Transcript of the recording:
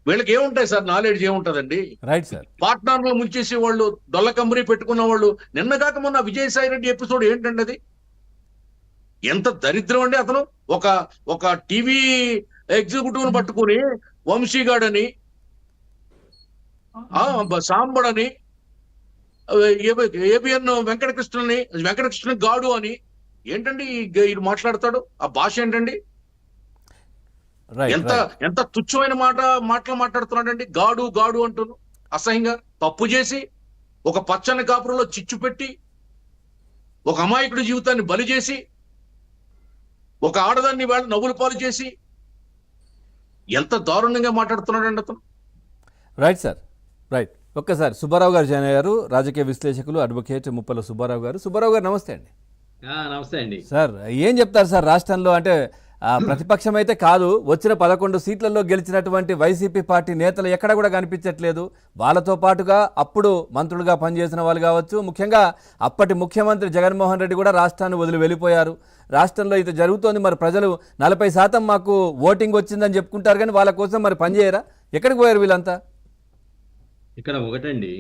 వీళ్ళకి ఏముంటాయి sir, knowledge ఏముంటదండి? Right sir. పార్ట్నర్లు ముంచేసి వాళ్ళు, డొల్ల కంపెనీ పెట్టుకున్న వాళ్ళు. నిన్నగాక మొన్న విజయసాయి రెడ్డి ఎపిసోడ్ ఏంటండి అది? ఎంత దరిద్రం అండి అతను. ఒక ఒక టీవీ ఎగ్జిక్యూటివ్ ను పట్టుకుని వంశీగాడని, సాంబడని, ఏబిఎన్ వెంకటకృష్ణ గాడు అని ఏంటండి ఇది మాట్లాడతాడు? ఆ భాష ఏంటండి? ఎంత ఎంత తుచ్చమైన మాటలు మాట్లాడుతున్నాడండి. గాడు గాడు అంటున్నాను అసహ్యంగా. తప్పు చేసి ఒక పచ్చని కాపురంలో చిచ్చు పెట్టి ఒక అమాయకుడి జీవితాన్ని బలి చేసి ఒక ఆడదాన్ని వాళ్ళు నవ్వుల పాలు చేసి ఎంత దారుణంగా మాట్లాడుతున్నాడండి అతను. Right sir, right. ఒక్కసారి సుబ్బారావు గారు జాయిన్ అయ్యారు, రాజకీయ విశ్లేషకులు, అడ్వకేట్ ముప్పల సుబ్బారావు గారు. సుబ్బారావు గారు నమస్తే అండి. నమస్తే అండి సార్. ఏం చెప్తారు సార్, రాష్ట్రంలో అంటే ప్రతిపక్షం అయితే కాదు, వచ్చిన 11 సీట్లలో గెలిచినటువంటి వైసీపీ పార్టీ నేతలు ఎక్కడ కూడా కనిపించట్లేదు. వాళ్ళతో పాటుగా అప్పుడు మంత్రులుగా పనిచేసిన వాళ్ళు కావచ్చు, ముఖ్యంగా అప్పటి ముఖ్యమంత్రి జగన్మోహన్ రెడ్డి కూడా రాష్ట్రాన్ని వదిలి వెళ్ళిపోయారు. రాష్ట్రంలో ఇది జరుగుతోంది, మరి ప్రజలు 40% మాకు ఓటింగ్ వచ్చిందని చెప్పుకుంటారు, కానీ వాళ్ళ కోసం మరి పనిచేయరా? ఎక్కడికి పోయారు వీళ్ళంతా? ఇక్కడ ఒకటండి,